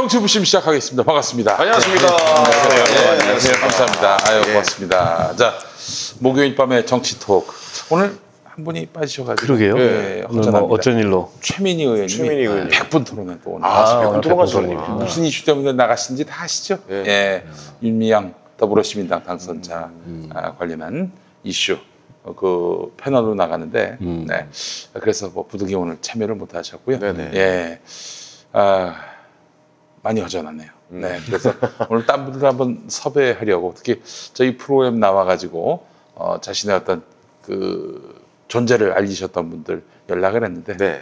정치부심 시작하겠습니다. 반갑습니다. 안녕하십니까. 안녕하세요. 감사합니다. 아유, 고맙습니다. 자, 목요일 밤에 정치 토크. 오늘 한 분이 빠지셔가지고. 그러게요. 예, 오늘 뭐 어쩐 일로? 최민희 의원님이 100분 토론에 또 오늘. 100분 토론 가시죠. 무슨 이슈 때문에 나가신지 다 아시죠? 예. 윤미향 더불어시민당 당선자 관련한 이슈. 그 패널로 나가는데, 네. 그래서 뭐 부득이 오늘 참여를 못 하셨고요. 네네. 예. 많이 허전하네요. 네. 그래서 오늘 딴 분들 한번 섭외하려고 특히 저희 프로그램 나와가지고 자신의 어떤 그 존재를 알리셨던 분들 연락을 했는데, 네.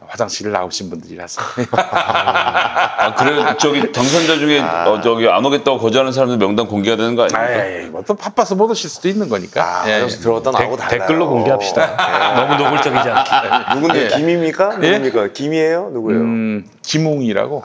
화장실을 나오신 분들이라서. 그래 저기 당선자 중에 저기 안 오겠다고 거절하는 사람들 명단 공개가 되는 거 아닙니까? 뭐또 바빠서 못 오실 수도 있는 거니까. 화장실 들어갔다 나오고 달라요. 댓글로 공개합시다. 너무 노골적이지 않게. 누군데? 김입니까? 누굽니까? 김이에요? 누구예요? 김웅이라고.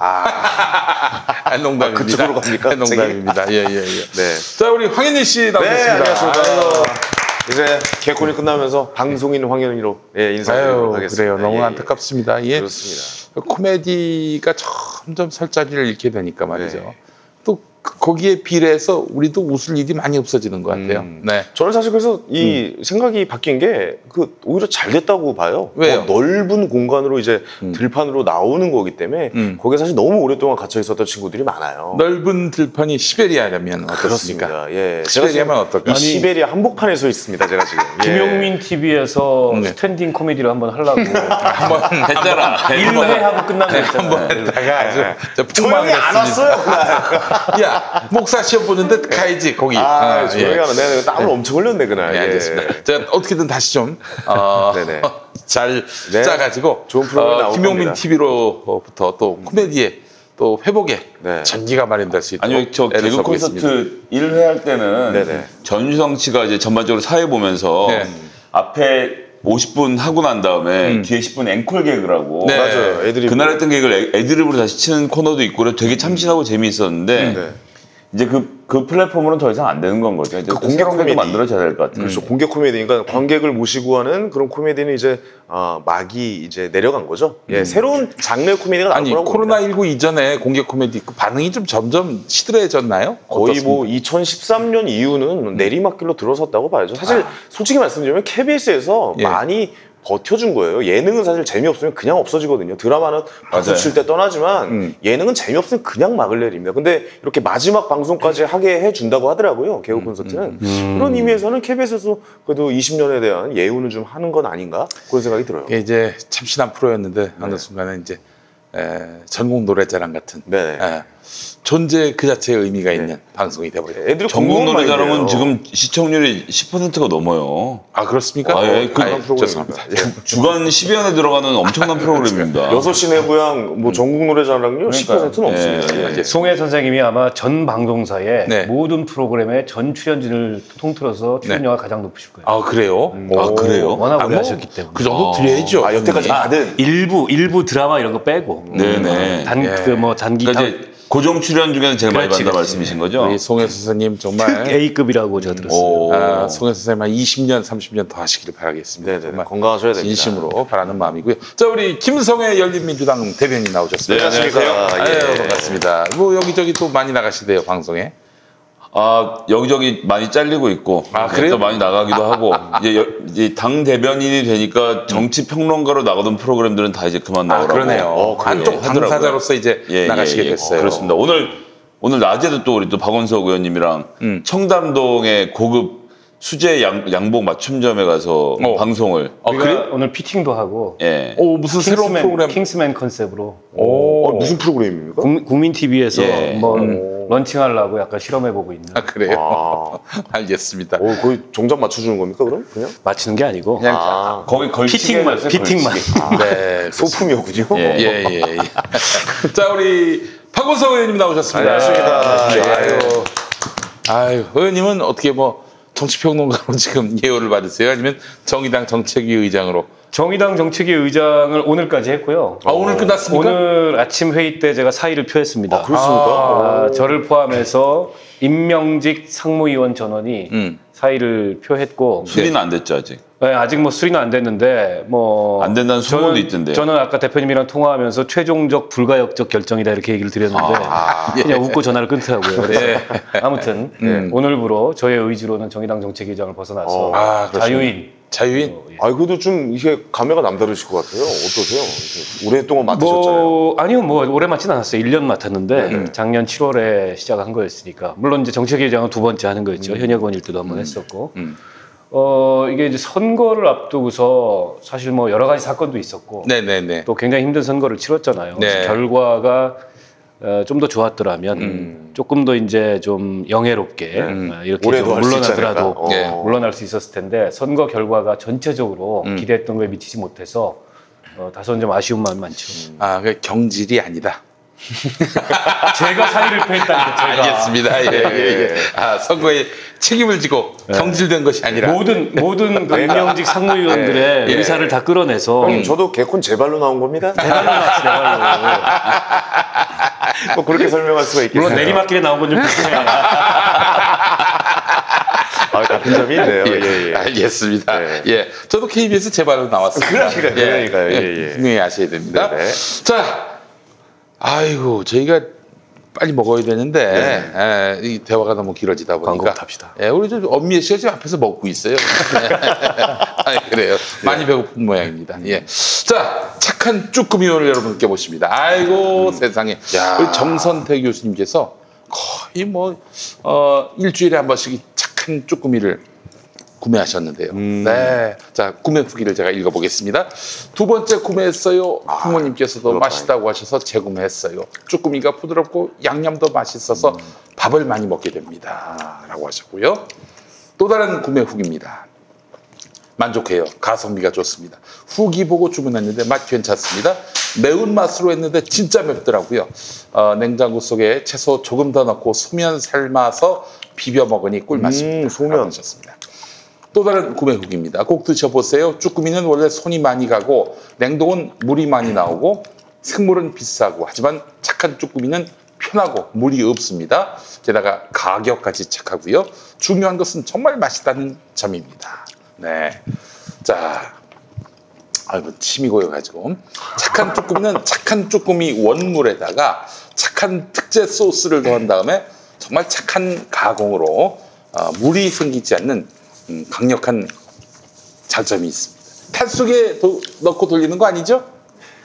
농담입니다. 그쪽으로 갑니까? 농담입니다. 예. 네. 자, 우리 황현희 씨 나오셨습니다. 네, 안녕하십니까. 이제 개콘이 끝나면서 방송인 황현희로 인사드리도록 하겠습니다. 그래요. 너무 안타깝습니다. 예. 그렇습니다. 코미디가 점점 설 자리를 잃게 되니까 말이죠. 네. 또 거기에 비례해서 우리도 웃을 일이 많이 없어지는 것 같아요. 네. 저는 사실 그래서 이 생각이 바뀐 게 오히려 잘 됐다고 봐요. 왜요? 넓은 공간으로 이제 들판으로 나오는 거기 때문에 거기에 사실 너무 오랫동안 gat혀 있었던 친구들이 많아요. 넓은 들판이 시베리아라면 어떻습니까? 그렇습니다. 예. 시베리아면 어떨까? 이 시베리아 한복판에 서 있습니다. 제가 지금. 김용민 TV에서 스탠딩 코미디를 한번 하려고 한번 했잖아. 1회 하고 끝난 거 있잖아요. 한번 했다가 아주 조용히 안 왔어요. 그날. 야, 목사 시험 보는데 가야지 거기. 조용히 하면 내가 땀을 엄청 흘렸네 그날. 네, 알겠습니다. 제가 어떻게든 다시 좀 네네. 잘 네. 짜가지고 좋은 프로그램이 나올 김용민 겁니다. TV로부터 또 코미디에 또 회복에 네. 전기가 마련될 수 있도록 아니요, 저 개그 콘서트 1회 할 때는 네네. 전유성 씨가 이제 전반적으로 사회 보면서 네. 앞에 50분 하고 난 다음에 뒤에 10분 앵콜 개그라고 네. 맞아요. 애드립. 그날 했던 개그를 애드립으로 다시 치는 코너도 있고 그래서 되게 참신하고 재미있었는데 네. 이제 그 플랫폼으로는 더 이상 안 되는 건 거죠. 이제 공개 새로운 게 코미디. 만들어져야 될 것 같아요. 그렇죠. 공개 코미디니까 관객을 모시고 하는 그런 코미디는 이제 막이 이제 내려간 거죠. 예, 새로운 장르 코미디가 나올 아니 거라고 봅니다. 코로나19 이전에 공개 코미디 반응이 좀 점점 시들해졌나요? 거의 어떻습니까? 뭐 2013년 이후는 내리막길로 들어섰다고 봐야죠. 사실 솔직히 말씀드리면 KBS에서 예. 많이 버텨준 거예요. 예능은 사실 재미없으면 그냥 없어지거든요. 드라마는 박수 칠 때 떠나지만 예능은 재미없으면 그냥 막을 내립니다. 근데 이렇게 마지막 방송까지 하게 해준다고 하더라고요. 개그 콘서트는. 그런 의미에서는 KBS에서 그래도 20년에 대한 예우는 좀 하는 건 아닌가? 그런 생각이 들어요. 이게 이제 참신한 프로였는데 어느 순간에 이제 전국 노래자랑 같은 네. 존재 그 자체의 의미가 있는 방송이 돼버렸어요. 애들이 전국 궁금한 노래자랑은 마인드예요. 지금 시청률이 10%가 넘어요. 아 그렇습니까? 죄송합니다. 주간 10위 안에 들어가는 엄청난 프로그램입니다. 6시 내고향 뭐 전국 노래자랑요 10%는 그러니까요. 없습니다. 예. 송혜 선생님이 아마 전 방송사에 네. 모든 프로그램의 전 출연진을 통틀어서 출연료가 가장 높으실 거예요. 아 그래요? 아, 그래요? 워낙 오래 뭐, 하셨기 때문에. 그 정도 드려야죠. 여태까지 다는 일부 드라마 이런 거 빼고 네네. 단기 그러니까 이제 고정 출연 중에는 제일 많이 받는다 말씀이신 거죠? 우리 송혜 선생님 정말 A급이라고 제가 들었어요. 송혜 선생님 한 20년, 30년 더 하시기를 바라겠습니다. 네네. 정말 건강하셔야 됩니다. 진심으로 바라는 마음이고요. 자 우리 김성애 열린민주당 대변인 나오셨습니다. 네, 안녕하세요. 아유, 반갑습니다. 뭐 여기저기 또 많이 나가시대요 방송에. 여기저기 많이 잘리고 있고 그래요? 또 많이 나가기도 하고 이제 당 대변인이 되니까 정치 평론가로 나가던 프로그램들은 다 이제 그만 나오라고. 그러네요. 안쪽 하더라고요. 당사자로서 이제 나가시게 됐어요. 그렇습니다. 오늘 낮에도 또 우리 또 박원석 의원님이랑 청담동의 고급 수제 양복 맞춤점에 가서 방송을. 우리가 오늘 피팅도 하고 예. 무슨 새로운 프로그램? 킹스맨 컨셉으로 무슨 프로그램입니까? 국민 TV에서 예. 한번 런칭하려고 약간 실험해보고 있는. 그래요? 알겠습니다. 거의 정작 맞춰주는 겁니까 그럼? 그냥? 맞히는 게 아니고 거기 걸치기 피팅만. 네. 소품이었군요. 예. 자 우리 박원석 의원님 나오셨습니다. 안녕하십니까. 아유, 의원님은 어떻게 뭐 정치평론가로 지금 예우를 받으세요? 아니면 정의당 정책위 의장으로? 정의당 정책위 의장을 오늘까지 했고요. 오늘 끝났습니까? 오늘 아침 회의 때 제가 사의를 표했습니다. 그렇습니까? 저를 포함해서 임명직 상무위원 전원이 사의를 표했고 수리는 안 됐죠 아직. 네, 아직 뭐 수리는 안 됐는데 뭐 안 된다는 소문도 있던데요. 저는 아까 대표님이랑 통화하면서 최종적 불가역적 결정이다 이렇게 얘기를 드렸는데 그냥 웃고 전화를 끊더라고요. 그래서 아무튼 오늘부로 저의 의지로는 정의당 정책위의장을 벗어나서 자유인. 그래도 좀 이게 감회가 남다르실 것 같아요. 어떠세요? 이렇게 오랫동안 맡으셨잖아요. 아니요, 뭐 오래 맡지는 않았어요. 1년 맡았는데 작년 7월에 시작한 거였으니까 물론 이제 정책위의장은 두 번째 하는 거였죠. 현역원일 때도 한번 했었고. 이게 이제 선거를 앞두고서 사실 뭐 여러 가지 사건도 있었고 또 굉장히 힘든 선거를 치렀잖아요. 그래서 결과가 좀 더 좋았더라면 조금 더 이제 좀 영예롭게 이렇게 좀 물러나더라도 물러날 수 있었을 텐데 선거 결과가 전체적으로 기대했던 거에 미치지 못해서 다소는 좀 아쉬운 마음이 많죠. 그 경질이 아니다. 제가 사의를 표했다니까. 제가. 알겠습니다. 예. 선거에 책임을 지고 경질된 것이 아니라 모든 그 임명직 상무위원들의 의사를 다 끌어내서 형님 저도 개콘 제 발로 나온 겁니다. 대발로 나왔지, 대발로. 뭐 그렇게 설명할 수가 있겠어요. 물론 내리막길에 나온 건 좀 비슷해요. 같은 점이 있네요. 예. 알겠습니다. 저도 KBS 제발로 나왔습니다. 그러니까요. 분명히 아셔야 됩니다. 네네. 자, 저희가 빨리 먹어야 되는데 이 대화가 너무 길어지다 보니까 광고 탑시다. 우리 좀 엄미애 씨가 지금 앞에서 먹고 있어요. 그래요. 많이 배고픈 모양입니다. 자, 착한 쭈꾸미를 여러분께 모십니다. 세상에. 우리 정선태 교수님께서 거의 뭐 일주일에 한 번씩 착한 쭈꾸미를 구매하셨는데요. 자, 구매 후기를 제가 읽어보겠습니다. 두 번째 구매했어요. 부모님께서도 맛있다고 하셔서 재구매했어요. 쭈꾸미가 부드럽고 양념도 맛있어서 밥을 많이 먹게 됩니다. 라고 하셨고요. 또 다른 구매 후기입니다. 만족해요. 가성비가 좋습니다. 후기 보고 주문했는데 맛 괜찮습니다. 매운맛으로 했는데 진짜 맵더라고요. 냉장고 속에 채소 조금 더 넣고 소면 삶아서 비벼 먹으니 꿀맛입니다. 소면 하셨습니다. 또 다른 구매 후기입니다. 꼭 드셔보세요. 쭈꾸미는 원래 손이 많이 가고 냉동은 물이 많이 나오고 생물은 비싸고 하지만 착한 쭈꾸미는 편하고 물이 없습니다. 게다가 가격까지 착하고요. 중요한 것은 정말 맛있다는 점입니다. 자, 침이 고여가지고 착한 쭈꾸미는 착한 쭈꾸미 원물에다가 착한 특제 소스를 더한 다음에 정말 착한 가공으로 물이 생기지 않는 강력한 장점이 있습니다. 팥 속에 넣고 돌리는 거 아니죠?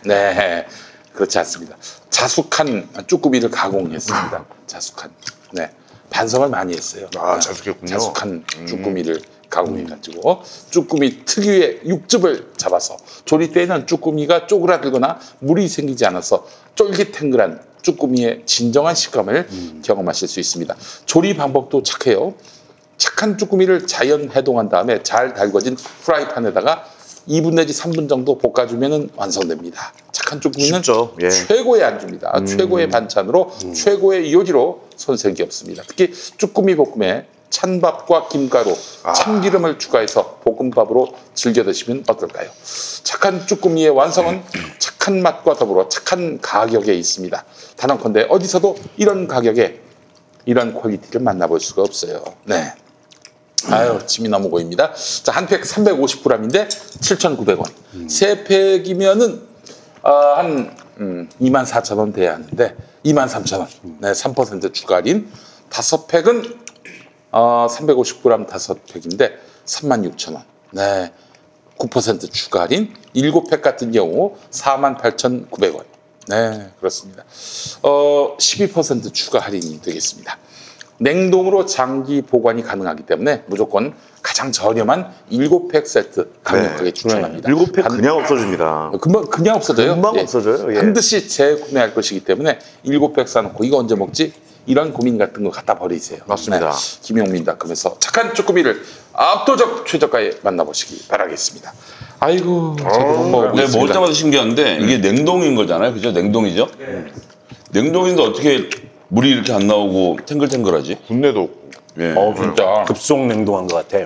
네, 그렇지 않습니다. 자숙한 쭈꾸미를 가공했습니다. 자숙한. 반성을 많이 했어요. 자숙했군요. 자숙한 쭈꾸미를 가공해가지고 쭈꾸미 특유의 육즙을 잡아서 조리 때에는 쭈꾸미가 쪼그라들거나 물이 생기지 않아서 쫄깃탱글한 쭈꾸미의 진정한 식감을 경험하실 수 있습니다. 조리 방법도 착해요. 착한 쭈꾸미를 자연 해동한 다음에 잘 달궈진 프라이팬에다가 2분 내지 3분 정도 볶아주면 완성됩니다. 착한 쭈꾸미는 최고의 안주입니다. 최고의 반찬으로 최고의 요리로 손색이 없습니다. 특히 쭈꾸미 볶음에 찬밥과 김가루, 참기름을 추가해서 볶음밥으로 즐겨 드시면 어떨까요? 착한 쭈꾸미의 완성은 착한 맛과 더불어 착한 가격에 있습니다. 단언컨대 어디서도 이런 가격에 이런 퀄리티를 만나볼 수가 없어요. 침이 너무 고입니다. 자, 한 팩 350g인데 7,900원. 세 팩이면은 한 24,000원 돼야 하는데 23,000원. 3% 추가 할인. 5팩은 350g 5팩인데 36,000원. 9% 추가 할인. 7팩 같은 경우 48,900원. 그렇습니다. 12% 추가 할인이 되겠습니다. 냉동으로 장기 보관이 가능하기 때문에 무조건 가장 저렴한 7팩 세트 강력하게 추천합니다. 7팩 그냥 없어집니다. 그냥 없어져요. 금방 없어져요. 반드시 재구매할 것이기 때문에 7팩 사놓고 이거 언제 먹지? 이런 고민 같은 거 갖다 버리세요. 맞습니다. 김용민닷컴에서 착한 쭈꾸미를 압도적 최저가에 만나보시기 바라겠습니다. 먹을 때마다 신기한데 이게 냉동인 거잖아요. 그죠? 냉동이죠? 냉동인데 어떻게 물이 이렇게 안 나오고 탱글탱글하지? 군내도 없고. 진짜 급속 냉동한 것 같아.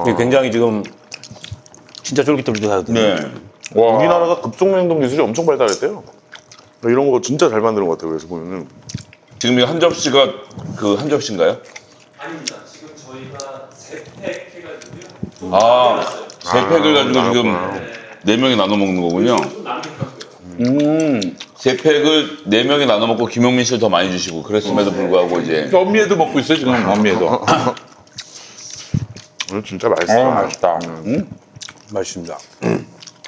이게 굉장히 지금 진짜 쫄깃쫄깃하거든요. 우리나라가 급속 냉동 기술이 엄청 발달했대요. 이런 거 진짜 잘 만드는 것 같아요. 그래서 보면은 지금 이 한 접시가 한 접시인가요? 아닙니다. 지금 저희가 3팩 세 팩을 가지고 지금 4명이 나눠 먹는 거군요. 세 팩을 4명이 나눠 먹고 김용민 씨를 더 많이 주시고 그랬음에도 불구하고 이제 엄미에도 먹고 있어요 지금 엄미에도. 오늘 진짜 맛있어. 맛있다. 맛있습니다.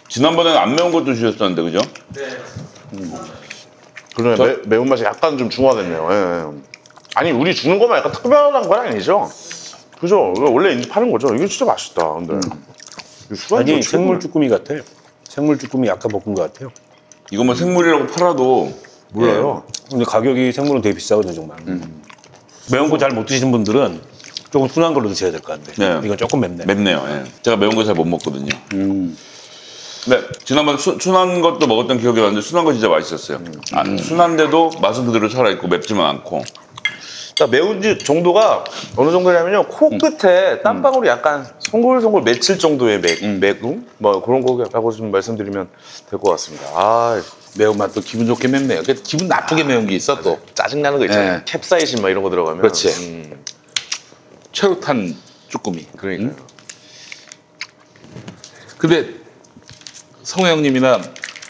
지난번에는 안 매운 것도 주셨었는데 그죠? 그러네. 매운맛이 약간 좀 중화됐네요. 예. 아니 우리 주는 것만 약간 특별한 건 아니죠? 그죠? 원래 인제 파는 거죠. 이게 진짜 맛있다. 근데 아니 생물 쭈꾸미 같아. 생물 쭈꾸미 약간 볶은 것 같아요. 이거 뭐 생물이라고 팔아도 몰라요. 근데 가격이 생물은 되게 비싸거든요 정말. 매운 거 잘 못 드시는 분들은 조금 순한 걸로 드셔야 될 것 같은데 네. 이건 조금 맵네. 맵네요. 예. 제가 매운 거 잘 못 먹거든요. 네, 지난번 순한 것도 먹었던 기억이 나는데 순한 거 진짜 맛있었어요. 순한데도 맛은 그대로 살아있고 맵지만 않고. 그러니까 매운지 정도가 어느 정도냐면요. 코 끝에 땀방울이 약간 송골송골 맺힐 정도의 매움? 뭐 그런 거라고 좀 말씀드리면 될 것 같습니다. 아, 매운맛도 기분 좋게 맵네요. 기분 나쁘게 매운 게 있어 또. 짜증나는 거 있잖아요. 네. 캡사이신 막 이런 거 들어가면. 그렇지. 최루탄 쭈꾸미. 그러니까요. 근데 성우 형님이나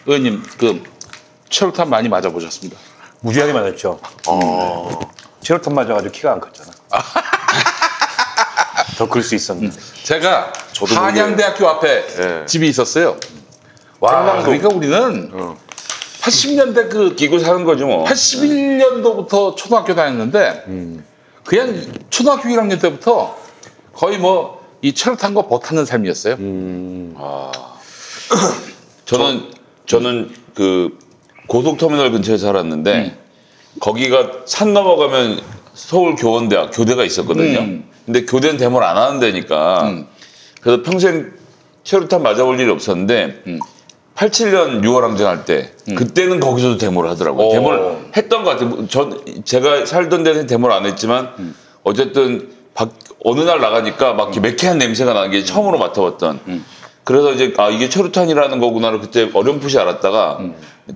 의원님 그 최루탄 많이 맞아보셨습니다. 무지하게 맞았죠. 체로탄 맞아가지고 키가 안 컸잖아. 더 클 수 있었는데. 제가 저도 한양대학교 앞에 예. 집이 있었어요. 와, 그러니까 우리는 80년대 그 끼고 사는 거죠 뭐. 81년도부터 초등학교 다녔는데 그냥 초등학교 1학년 때부터 거의 뭐 이 최루탄과 버 타는 삶이었어요. 저는 그 고속터미널 근처에 살았는데 거기가 산 넘어가면 서울 교원대학 교대가 있었거든요. 근데 교대는 데모를 안 하는 데니까 그래서 평생 최루탄 맞아볼 일이 없었는데 87년 6월 항쟁할 때 그때는 거기서도 데모를 하더라고요. 데모를 했던 것 같아요. 제가 살던 데는 데모를 안 했지만 어쨌든 어느 날 나가니까 막 이렇게 매캐한 냄새가 나는 게 처음으로 맡아봤던. 그래서 이제 이게 최루탄이라는 거구나를 그때 어렴풋이 알았다가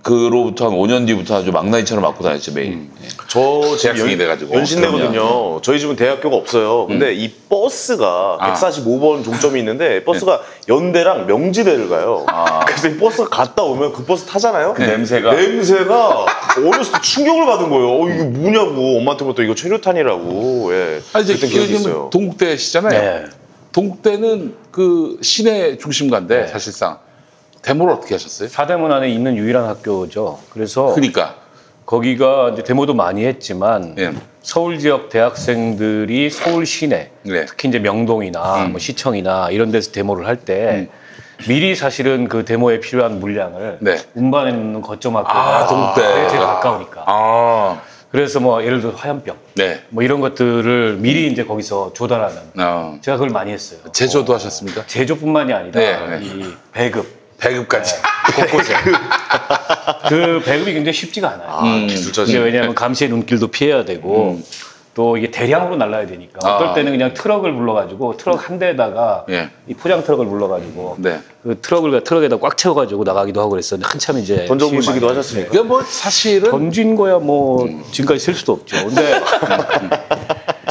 그로부터 한 5년 뒤부터 아주 망나니처럼 맞고 다녔죠 매일. 저 집 대학생이 돼가지고. 연신내거든요. 저희 집은 대학교가 없어요. 근데 이 버스가 145번 종점이 있는데 버스가 연대랑 명지대를 가요. 그래서 이 버스가 갔다 오면 그 버스 타잖아요. 그 냄새가 어렸을 때 충격을 받은 거예요. 이게 뭐냐고 엄마한테부터 이거 최루탄이라고. 예. 이제 그랬던 기억이 요즘 있어요. 동국대시잖아요. 네. 동국대는 그 시내 중심가인데 사실상 데모를 어떻게 하셨어요? 사대문 안에 있는 유일한 학교죠. 그래서 그러니까 거기가 이제 데모도 많이 했지만 예. 서울 지역 대학생들이 서울 시내, 네. 특히 이제 명동이나 뭐 시청이나 이런 데서 데모를 할 때 미리 사실은 그 데모에 필요한 물량을 네. 운반해 놓는 거점 학교가 동국대. 제일 가까우니까. 아, 그래서 뭐 예를 들어 화염병 네. 뭐 이런 것들을 미리 이제 거기서 조달하는. 제가 그걸 많이 했어요. 제조도 하셨습니까? 제조뿐만이 아니라 네. 이 배급. 배급까지. 곳곳에. 그 배급이 굉장히 쉽지가 않아요. 기술자지. 이게 왜냐하면 감시의 눈길도 피해야 되고 또 이게 대량으로 날라야 되니까 어떨 때는 그냥 트럭을 불러가지고 트럭 한 대에다가 예. 이 포장 트럭을 불러가지고 네. 그 트럭에다 꽉 채워가지고 나가기도 하고 그랬었는데 한참 이제 던져보시기도 많이 하셨습니까? 그게 뭐 사실은 던진 거야 뭐 지금까지 셀 수도 없죠. 근데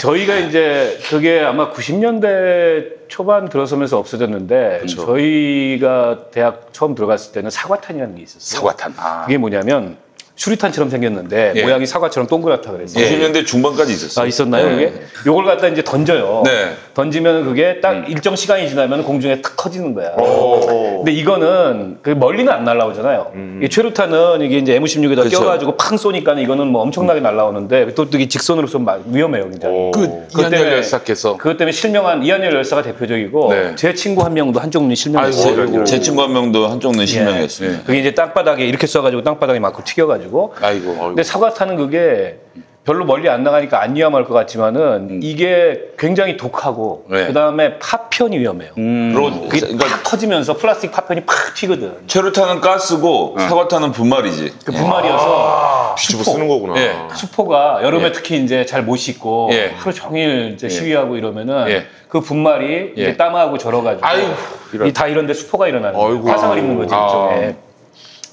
저희가 이제 그게 아마 90년대 초반 들어서면서 없어졌는데 저희가 대학 처음 들어갔을 때는 사과탄이라는 게 있었어요. 사과탄. 그게 뭐냐면 수리탄처럼 생겼는데 예. 모양이 사과처럼 동그랗다 그랬어요. 90년대 중반까지 있었어요. 있었나요, 그게? 요걸 갖다 이제 던져요. 네. 던지면 그게 딱 일정 시간이 지나면 공중에 탁 커지는 거야. 오. 근데 이거는 그 멀리는 안 날아오잖아요. 이 최루탄은 이게 이제 M16에다 그쵸. 껴가지고 팡 쏘니까 이거는 뭐 엄청나게 날아오는데 또 이게 직선으로 쏘면 위험해요, 굉장히. 그 그것 이한열 때문에- 열사께서 그것 때문에 실명한 이한열 열사가 대표적이고 네. 제 친구 한 명도 한쪽 눈이 실명했어요. 아이고. 제 친구 한 명도 한쪽 눈 실명이었습니다. 그게 이제 땅바닥에 이렇게 쏴가지고 땅바닥에 맞고 튀겨가지고. 아이고. 근데 사과탄은 그게 별로 멀리 안 나가니까 안 위험할 것 같지만은 이게 굉장히 독하고 네. 그다음에 파편이 위험해요. 그리고 그게 그러니까 팍 터지면서 플라스틱 파편이 팍 튀거든. 최루탄은 가스고 사과탄은 분말이지. 그 분말이어서 뒤집어 쓰는 거구나. 예. 수포가 여름에 예. 특히 이제 잘 못 씻고 예. 하루 종일 이제 시위하고 이러면은 예. 그 분말이 예. 이제 땀하고 절어가지고 아이고. 다 이런데 수포가 일어나는 거예요. 아이고. 화상을 입는 거지 일종의.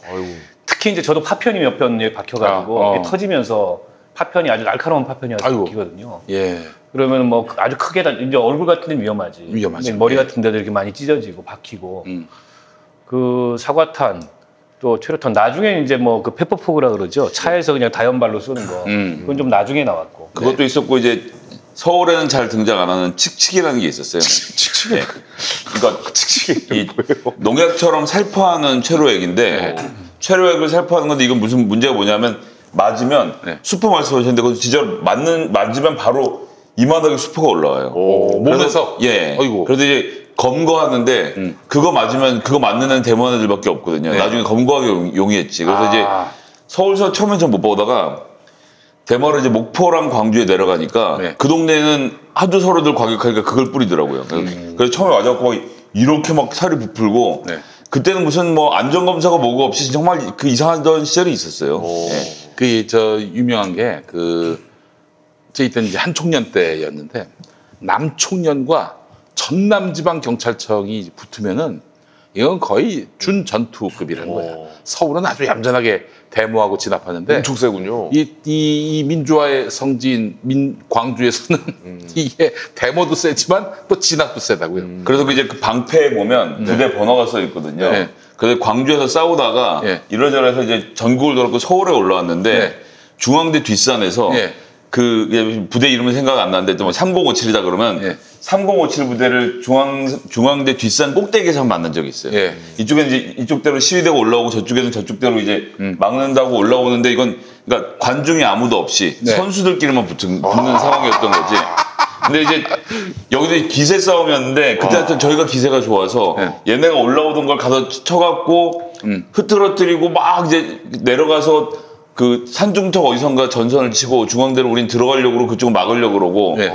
아이고. 특히 이제 저도 파편이 몇 편 박혀가지고 이게 터지면서 파편이 아주 날카로운 파편이 아주 아이고. 박히거든요. 예. 그러면 뭐 아주 크게 이제 얼굴 같은 데는 위험하지. 위험하죠. 근데 머리 예. 같은 데도 이렇게 많이 찢어지고 박히고. 그 사과탄 또 최루탄 나중에 이제 뭐 그 페퍼포그라 그러죠. 차에서 그냥 다연발로 쏘는 거. 그건 좀 나중에 나왔고. 그것도 있었고 이제 서울에는 잘 등장 안 하는 칙칙이라는 게 있었어요. 칙칙이. 네. 그러니까 칙칙이 농약처럼 살포하는 체로액인데 체로액을 살포하는 건데 이건 무슨 문제가 뭐냐면 맞으면 수포 말씀하셨는데 그거 진짜 맞으면 바로 이만하게 수포가 올라와요. 몸에서. 예. 어이구. 그래서 이제 검거하는데 그거 맞으면 그거 맞는 애는 대무한 애들밖에 없거든요. 네. 나중에 검거하기 용이했지. 그래서 이제 서울서 처음엔 전 못 보다가 대머로 이제 목포랑 광주에 내려가니까 네. 그 동네는 하도 서로들 과격하니까 그걸 뿌리더라고요. 그래서 처음에 와갖고 이렇게 막 살이 부풀고 네. 그때는 무슨 뭐 안전검사가 뭐가 없이 정말 그 이상하던 시절이 있었어요. 네. 그 저 유명한 게 저 이때는 이제 한총련 때였는데 남총련과 전남지방경찰청이 붙으면은 이건 거의 준전투급이라는 거예요. 서울은 아주 얌전하게 데모하고 진압하는데 엄청 세군요. 이 민주화의 성지인 광주에서는 이게 데모도 세지만 또 진압도 세다고요. 그래서 이제 그 방패에 보면 부대 번호가 써 있거든요. 네. 그래서 광주에서 싸우다가 네. 이러저러해서 이제 전국을 돌았고 서울에 올라왔는데 네. 중앙대 뒷산에서 네. 그 부대 이름은 생각 안 나는데 또 3057이다 그러면 네. 3057 부대를 중앙대 뒷산 꼭대기에서 만난 적이 있어요. 네. 이쪽에는 이제 이쪽대로 시위대가 올라오고 저쪽에는 저쪽대로 이제 막는다고 올라오는데 이건 그러니까 관중이 아무도 없이 네. 선수들끼리만 붙는 상황이었던 거지. 근데 이제 여기도 기세 싸움이었는데 그때 하여튼 저희가 기세가 좋아서 얘네가 올라오던 걸 가서 쳐갖고 흐트러뜨리고 막 이제 내려가서 그 산중턱 어디선가 전선을 치고 중앙대로 우린 들어가려고 그러고 그쪽을 막으려고 그러고 네.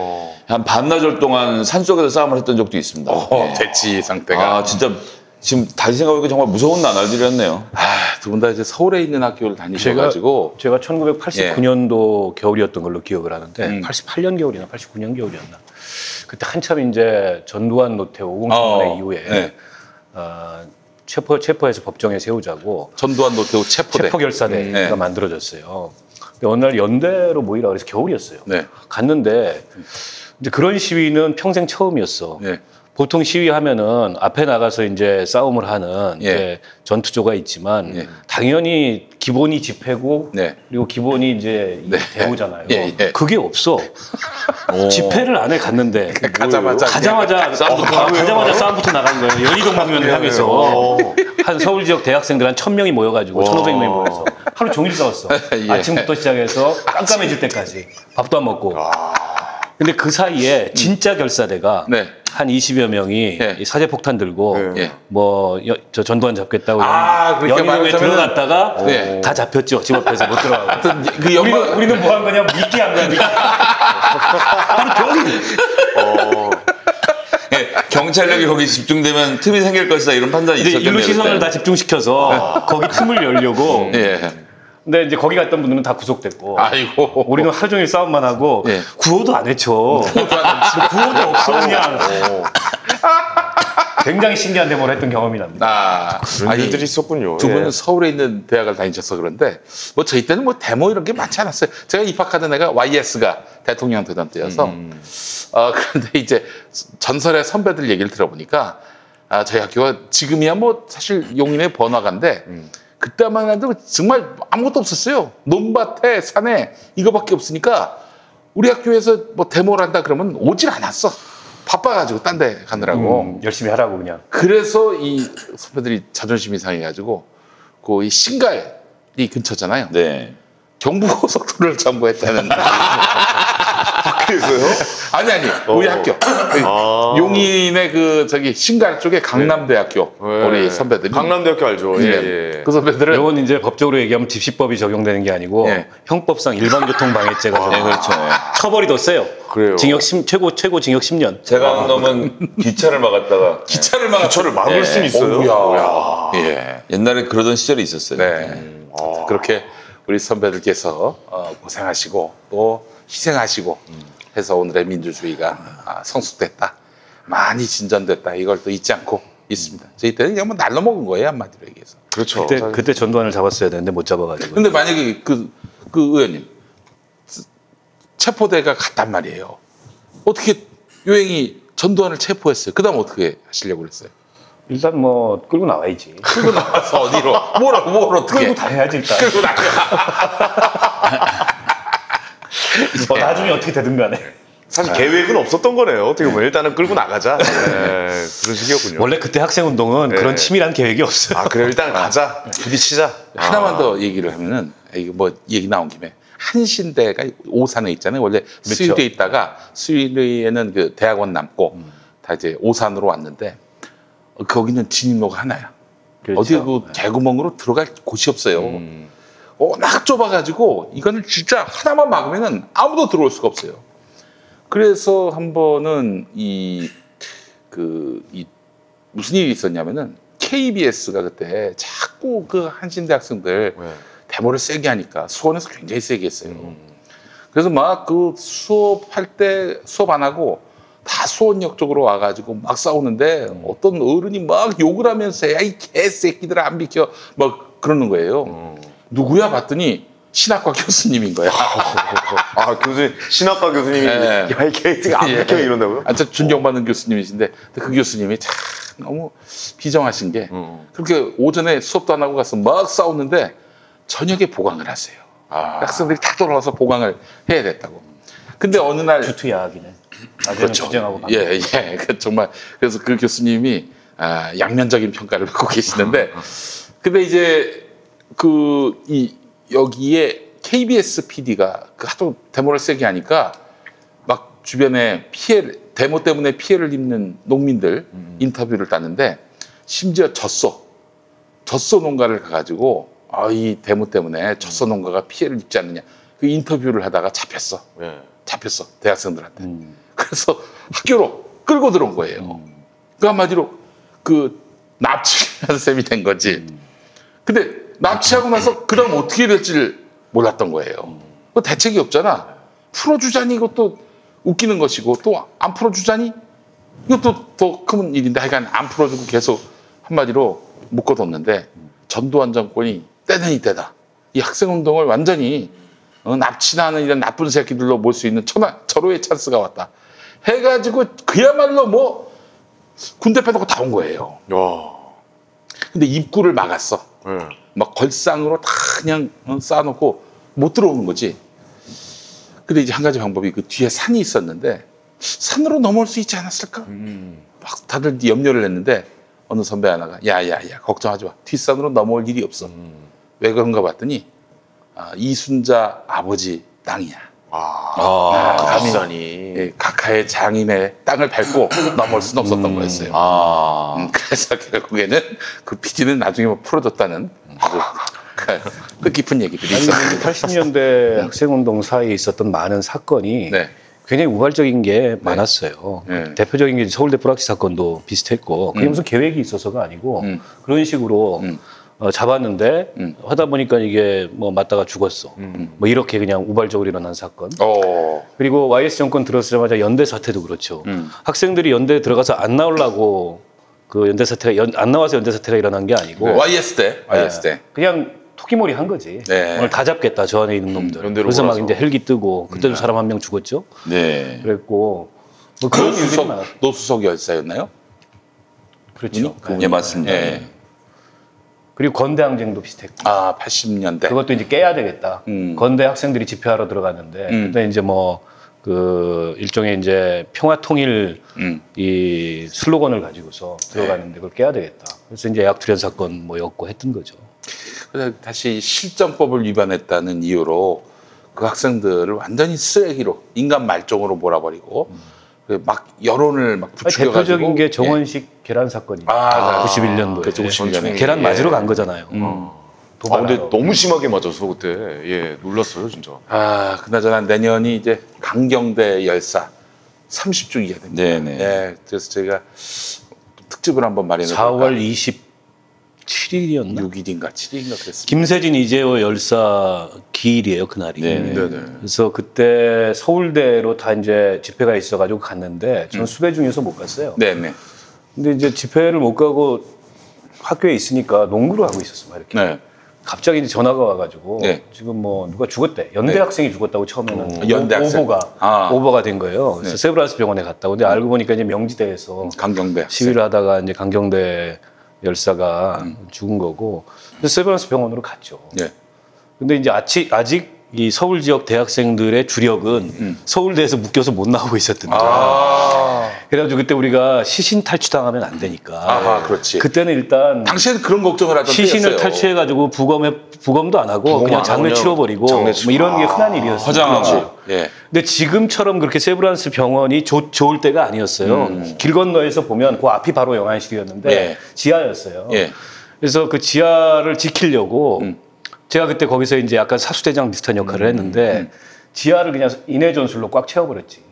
한 반나절 동안 산속에서 싸움을 했던 적도 있습니다. 대치 상태가. 아 진짜 지금 다시 생각해보니까 정말 무서운 나날들이었네요. 두 분 다 이제 서울에 있는 학교를 다니셔가지고 제가 1989년도 겨울이었던 걸로 기억을 하는데 88년 겨울이나 89년 겨울이었나. 그때 한참 이제 전두환 노태우 오공천문회 이후에 네. 체포해서 법정에 세우자고 전두환 노태우 체포대. 체포결사대가 네. 만들어졌어요. 근데 어느 날 연대로 모이라 그래서 겨울이었어요. 네. 갔는데 이제 그런 시위는 평생 처음이었어. 네. 보통 시위하면은 앞에 나가서 이제 싸움을 하는 이제 전투조가 있지만 당연히 기본이 집회고 그리고 기본이 이제 이 대우잖아요. 그게 없어. 집회를 안에 갔는데 가자마자 싸움부터 나간 거예요. 연희동방면을 향해서 한 서울 지역 대학생들 한 1,000명이 모여가지고 1,500명이 모여서 하루 종일 싸웠어. 아침부터 시작해서 깜깜해질 때까지 밥도 안 먹고. 근데 그 사이에 진짜 결사대가 한 20여 명이 이 사제폭탄 들고 저 전두환 잡겠다고 연희동에 들어갔다가 다 잡혔죠. 집 앞에서 못 들어가고. 우리는 뭐 한 거냐? 미끼 한 거야. 미끼. 하루 종일. 경찰력이 거기 집중되면 틈이 생길 것이다 이런 판단이 있었겠네요. 일로 시선을 다 집중시켜서 거기 틈을 열려고. 근데 이제 거기 갔던 분들은 다 구속됐고. 아이고. 우리는 하루 종일 싸움만 하고 구호도 안 외쳐. 구호도 없어 그냥. 굉장히 신기한 데모를 했던 경험이 납니다. 그런 일들이 있었군요. 두 분은 서울에 있는 대학을 다니셔서 그런데 뭐 저희 때는 뭐 데모 이런 게 많지 않았어요. 제가 입학하던 애가 YS가 대통령 되던 때여서 그런데 이제 전설의 선배들 얘기를 들어보니까 저희 학교가 지금이야 뭐 사실 용인의 번화가인데 그때만 해도 정말 아무것도 없었어요. 논밭에 산에 이거밖에 없으니까 우리 학교에서 뭐 데모를 한다 그러면 오질 않았어. 바빠가지고 딴 데 가느라고. 열심히 하라고 그냥. 그래서 이 선배들이 자존심이 상해가지고 그 이 신갈이 근처잖아요. 네. 경부고속도로를 점거했다는. 학교에서요? 아니 우리 학교. 용인의 그 저기 신갈 쪽에 강남대학교 우리 선배들이. 강남대학교 알죠? 그 선배들은 이건 이제 법적으로 얘기하면 집시법이 적용되는 게 아니고 형법상 일반교통방해죄가 그렇죠. 처벌이 더 세요. 그래요. 징역 최고 징역 10년. 제가 한 놈은 기차를 막았다가 기차를 막을 수는 있어요. 옛날에 그러던 시절이 있었어요. 그렇게 우리 선배들께서 고생하시고 또 희생하시고 해서 오늘의 민주주의가 성숙됐다. 많이 진전됐다. 이걸 또 잊지 않고 있습니다. 저희 때는 그냥 뭐 날로 먹은 거예요, 한마디로 얘기해서. 그렇죠. 그때 전두환을 잡았어야 되는데 못 잡아가지고. 근데 만약에 그 의원님 체포대가 갔단 말이에요. 어떻게 요행이 전두환을 체포했어요. 그다음 어떻게 하시려고 그랬어요? 일단 뭐 끌고 나와야지. 끌고 나와서 어디로? 뭘 어떻게? 끌고 다녀야지 일단. 끌고 나가. 나중에 어떻게 되든 간에. 사실 계획은 없었던 거네요. 어떻게 보면 일단은 끌고 나가자. 그런 식이었군요. 원래 그때 학생운동은 그런 치밀한 계획이 없어요. 아 그래 일단 가자. 부딪히자. 하나만 더 얘기를 하면은 이거 뭐 얘기 나온 김에 한신대가 오산에 있잖아요. 원래 수의대에 있다가 수의대에는 그 대학원 남고 다 이제 오산으로 왔는데 거기는 진입로가 하나야. 그렇죠. 어디 그 개구멍으로 들어갈 곳이 없어요. 워낙 좁아가지고 이거는 진짜 하나만 막으면은 아무도 들어올 수가 없어요. 그래서 한 번은 무슨 일이 있었냐면은 KBS가 그때 자꾸 그 한신대 학생들 데모를 세게 하니까 수원에서 굉장히 세게 했어요. 그래서 막 그 수업할 때 수업 안 하고 다 수원역 쪽으로 와가지고 막 싸우는데 어떤 어른이 막 욕을 하면서 야 이 개새끼들아 안 비켜 막 그러는 거예요. 누구야 봤더니 신학과 교수님인 거야. 아 교수님 신학과 교수님이 네. 야이 게이트가 안 비켜 이런다고요? 아, 저 존경받는 교수님이신데 그 교수님이 참 너무 비정하신 게 그렇게 오전에 수업도 안 하고 가서 막 싸우는데 저녁에 보강을 하세요. 학생들이 다 돌아와서 보강을 해야 됐다고. 근데 어느 날 주투야학이네. 그렇죠. 부정하고 예. 그 정말 그래서 그 교수님이 양면적인 평가를 받고 계시는데 근데 이제 여기에 KBS PD가 하도 데모를 세게 하니까 막 주변에 데모 때문에 피해를 입는 농민들 인터뷰를 땄는데 심지어 젖소 농가를 가가지고 이 데모 때문에 젖소 농가가 피해를 입지 않느냐 그 인터뷰를 하다가 잡혔어. 대학생들한테. 그래서 학교로 끌고 들어온 거예요. 그 한마디로 납치한 셈이 된 거지. 근데 납치하고 나서 그다음 어떻게 해야 될지를 몰랐던 거예요. 대책이 없잖아. 풀어주자니 이것도 웃기는 것이고 또 안 풀어주자니 이것도 더 큰 일인데 하여간 안 풀어주고 계속 한마디로 묶어뒀는데 전두환 정권이 때는 이때다. 이 학생운동을 완전히 납치나는 이런 나쁜 새끼들로 볼 수 있는 절호의 찬스가 왔다. 해가지고 그야말로 뭐 군대 빼놓고 다 온 거예요. 근데 입구를 막았어. 막 걸상으로 다 그냥 쌓아놓고 못 들어오는 거지. 근데 이제 한 가지 방법이 그 뒤에 산이 있었는데 산으로 넘어올 수 있지 않았을까? 막 다들 염려를 했는데 어느 선배 하나가 야야야 걱정하지 마. 뒷산으로 넘어올 일이 없어. 왜 그런가 봤더니 이순자 아버지 땅이야. 뒷산이 각하의 장인의 땅을 밟고 넘어올 수는 없었던 거였어요. 그래서 결국에는 그 PD는 나중에 뭐 풀어줬다는 아주 뜻깊은 얘기들이 있어요. 80년대 학생운동 사이에 있었던 많은 사건이 네. 굉장히 우발적인 게 많았어요. 네. 대표적인 게 서울대 불합치 사건도 비슷했고 그게 무슨 계획이 있어서가 아니고 그런 식으로 잡았는데 하다 보니까 이게 뭐 맞다가 죽었어. 뭐 이렇게 그냥 우발적으로 일어난 사건. 그리고 YS 정권 들어서자마자 연대 사태도 그렇죠. 학생들이 연대에 들어가서 안 나오려고 그 연대 사태가 안 나와서 연대 사태가 일어난 게 아니고 YS 때 그냥 토끼몰이 한 거지. 네. 오늘 다 잡겠다 저 안에 있는 놈들. 그래서 막 이제 헬기 뜨고 그때도 사람 한 명 죽었죠. 네. 그랬고 뭐 그런 일들이 많았. 노수석 열사였나요? 그렇죠. 예, 맞습니다. 예. 그리고 건대 항쟁도 비슷했고. 80년대. 그것도 이제 깨야 되겠다. 건대 학생들이 집회하러 들어갔는데 그때 이제 뭐 그 일종의 이제 평화 통일 이 슬로건을 가지고서 들어갔는데 그걸 깨야 되겠다. 그래서 이제 약투련 사건 뭐였고 했던 거죠. 그래서 다시 실정법을 위반했다는 이유로 그 학생들을 완전히 쓰레기로 인간 말종으로 몰아버리고 막 여론을 막 부추겨가지고 대표적인 게 정원식 계란 사건이에요. 91년도에. 그렇죠, 91년에. 계란 맞으러 간 거잖아요. 근데 너무 심하게 맞아서 그때 놀랐어요 진짜. 그나저나 내년이 이제 강경대 열사 30주기가 됩니다. 네네. 예, 그래서 저희가 특집을 한번 마련해 4월 27일이었나? 6일인가 7일인가 그랬습니다. 김세진 이재호 열사 기일이에요 그날이. 네네. 그래서 그때 서울대로 다 이제 집회가 있어가지고 갔는데 저는 수배 중에서 못 갔어요. 네네. 근데 이제 집회를 못 가고 학교에 있으니까 농구를 하고 있었어 막 이렇게. 네. 갑자기 이제 전화가 와가지고 네. 지금 뭐 누가 죽었대. 연대 네. 학생이 죽었다고 처음에는 연대 학생. 오버가 된 거예요. 그래서 네. 세브란스 병원에 갔다고. 근데 알고 보니까 이제 명지대에서 강경대 학생. 시위를 하다가 이제 강경대 열사가 죽은 거고. 그래서 세브란스 병원으로 갔죠. 예. 근데 이제 아직 이 서울 지역 대학생들의 주력은 서울대에서 묶여서 못 나오고 있었던 거예요. 그래가지고 그때 우리가 시신 탈취당하면 안 되니까. 아하, 그렇지. 그때는 일단 당시에는 그런 걱정을 하던 시신을 때였어요. 탈취해가지고 부검도 안 하고 그냥 장례 치러버리고 뭐 이런 게 흔한 일이었어요. 화장하고. 예. 근데 지금처럼 그렇게 세브란스 병원이 좋을 때가 아니었어요. 길 건너에서 보면 그 앞이 바로 영안실이었는데 예. 지하였어요. 예. 그래서 그 지하를 지키려고 제가 그때 거기서 이제 약간 사수대장 비슷한 역할을 했는데 지하를 그냥 인해 전술로 꽉 채워버렸지.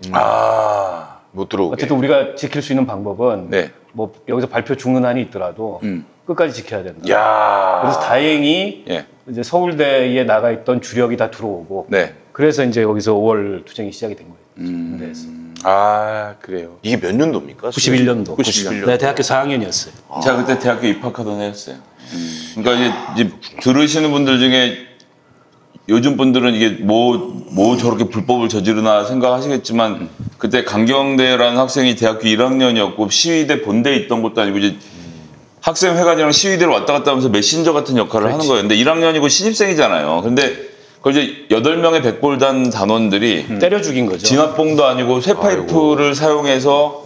못 들어오게. 어쨌든 우리가 지킬 수 있는 방법은 네. 뭐 여기서 발표 죽는 한이 있더라도 끝까지 지켜야 된다. 야. 그래서 다행히 예. 이제 서울대에 나가 있던 주력이 다 들어오고 네. 그래서 이제 거기서 5월 투쟁이 시작이 된 거예요. 군대에서. 아, 그래요. 이게 몇 년도입니까? 91년도. 91년도. 네, 대학교 4학년이었어요. 제가 그때 대학교 입학하던 해였어요. 그러니까 이제 들으시는 분들 중에 요즘 분들은 이게 뭐 저렇게 불법을 저지르나 생각하시겠지만 그때 강경대라는 학생이 대학교 1학년이었고 시위대 본대에 있던 것도 아니고 이제 학생회관이랑 시위대를 왔다 갔다 하면서 메신저 같은 역할을 하는 거예요. 근데 1학년이고 신입생이잖아요. 근데 그걸 이제 8명의 백골단 단원들이 때려 죽인 거죠. 진압봉도 아니고 쇠파이프를 사용해서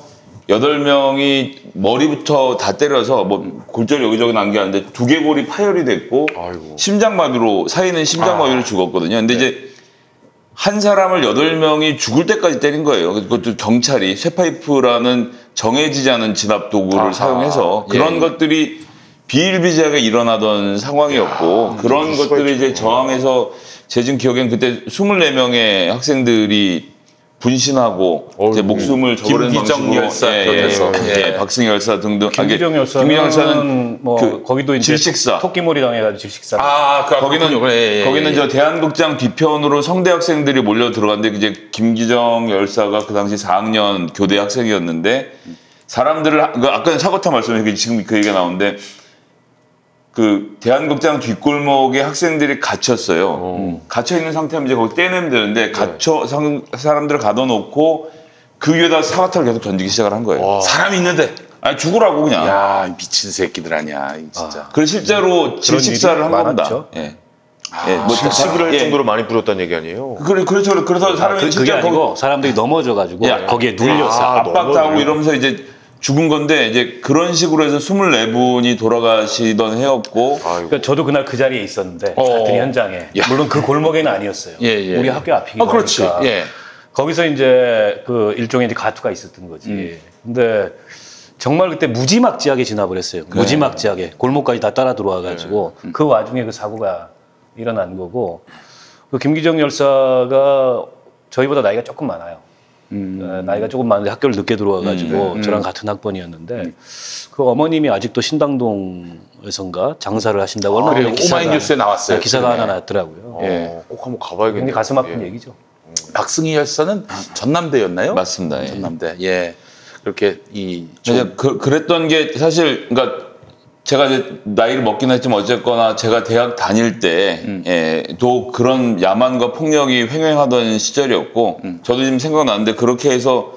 8명이 머리부터 다 때려서 뭐 골절이 여기저기 난 게 아닌데 두개골이 파열이 됐고 심장마비로 사인은 심장마비로 죽었거든요. 근데 이제 한 사람을 8명이 죽을 때까지 때린 거예요. 그것도 경찰이 쇠파이프라는 정해지지 않은 진압 도구를 사용해서 그런 예. 것들이 비일비재하게 일어나던 상황이었고 그런 것들을 이제 저항해서 제 지금 기억엔 그때 24명의 학생들이 분신하고 이제 목숨을 저버리는 김기정 방식으로 열사 곁에서. 예, 박승희 열사 등등 김기정 열사는, 김기정 열사는 뭐 거기도 이제 질식사. 토끼몰이 당해가지고 질식사. 거기는 저 대한극장 뒤편으로 성대 학생들이 몰려 들어갔는데 이제 김기정 열사가 그 당시 4학년 교대 학생이었는데 사람들을 아까 사거타 말씀해 지금 그 얘기가 나오는데 그 대한극장 뒷골목에 학생들이 갇혔어요. 갇혀 있는 상태면 이제 거기 떼내면 되는데 사람들을 가둬놓고 그 위에다 사과탈을 계속 던지기 시작을 한 거예요. 사람이 있는데. 아니 죽으라고 그냥. 야, 미친 새끼들 아니야, 진짜. 그래서 실제로 질식사를 한 겁니다. 많았죠. 예. 뭐 실식을 할 정도로 많이 뿌렸다는 얘기 아니에요? 그렇죠. 그래서 사람이 그게 진짜 아니고 사람들이 넘어져가지고 야, 거기에 눌렸어. 압박당하고 이러면서 이제 죽은 건데 이제 그런 식으로 해서 24분이 돌아가시던 해였고 그러니까 저도 그날 그 자리에 있었는데 같은 현장에 물론 그 골목에는 아니었어요. 예. 우리 학교 앞이기도 그렇지. 하니까 예. 거기서 이제 그 일종의 이제 가투가 있었던 거지. 근데 정말 그때 무지막지하게 진압을 했어요. 무지막지하게 골목까지 다 따라 들어와가지고 그 와중에 그 사고가 일어난 거고 그 김기정 열사가 저희보다 나이가 조금 많아요. 나이가 조금 많은데 학교를 늦게 들어와가지고 저랑 같은 학번이었는데 그 어머님이 아직도 신당동에선가 장사를 하신다고 얼마 전에 오마이뉴스에 나왔어요. 기사가 하나 났더라고요. 꼭 한번 가봐야겠네요. 굉장히 가슴 아픈 얘기죠. 박승희 열사는 전남대였나요? 맞습니다. 예. 전남대. 예. 그렇게 이제 그랬던 게 사실 그러니까 제가 이제 나이를 먹긴 했지만 어쨌거나 제가 대학 다닐 때도 그런 야만과 폭력이 횡행하던 시절이었고 저도 지금 생각나는데 그렇게 해서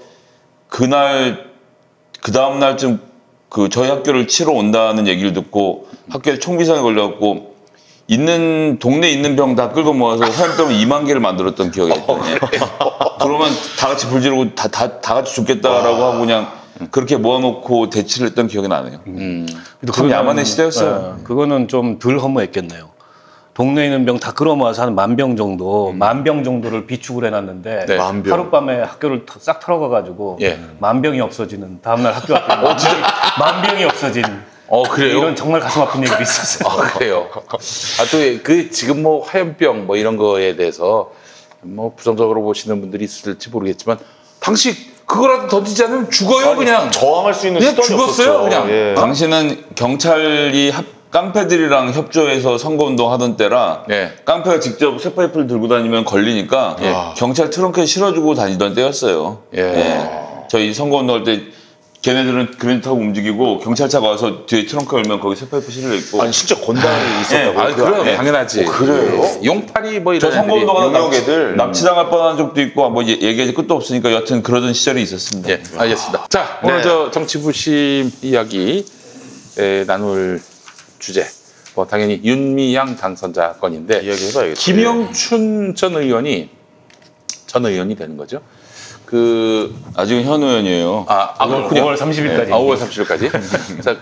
그날 그 다음 날쯤 그 저희 학교를 치러 온다는 얘기를 듣고 학교에 총비상에 걸려갖고 동네에 있는 병 다 끌고 모아서 화염병을 2만 개를 만들었던 기억이 있거든요. 그러면 다 같이 불 지르고 다 같이 죽겠다라고 하고 그냥 그렇게 모아놓고 대치를 했던 기억이 나네요. 참 야만의 시대였어요. 그거는 좀 덜 허무했겠네요. 동네에 있는 병 다 끌어모아서 한 10,000병 정도, 10,000병 정도를 비축을 해놨는데 네. 하룻밤에 학교를 싹 털어가가지고 예. 10,000병이 없어지는 다음날 학교 앞에 10,000병이 없어진 그래요? 이런 정말 가슴 아픈 얘기도 있었어요. 그래요. 또 지금 뭐 화염병 뭐 이런 거에 대해서 뭐 부정적으로 보시는 분들이 있을지 모르겠지만 당시 그거라도 던지지 않으면 죽어요. 그냥 저항할 수 있는 그냥 수단이 죽었어요. 없었죠. 그냥. 예. 당시는 경찰이 깡패들이랑 협조해서 선거운동 하던 때라 네. 깡패가 직접 쇠파이프를 들고 다니면 걸리니까 경찰 트렁크에 실어주고 다니던 때였어요. 예. 저희 선거운동 할 때 걔네들은 그랜저 타고 움직이고 경찰차가 와서 뒤에 트렁크 열면 거기 쇠파이프 실려 있고. 아니 진짜 건담이 있었다고. 아, 그럼 당연하지. 그래요? 용팔이 뭐 저 이런 성범도 가다 용역 애들. 납치당할 뻔한 적도 있고 뭐 얘기할 것도 없으니까 여하튼 그러던 시절이 있었습니다. 예, 알겠습니다. 자, 오늘 저 정치부심 이야기 나눌 주제, 뭐 당연히 윤미향 당선자 건인데 이야기해봐야겠다. 김영춘 전 의원이 되는 거죠. 아직은 현 의원이에요. 그렇군요. 5월 30일까지. 5월 30일까지. 자,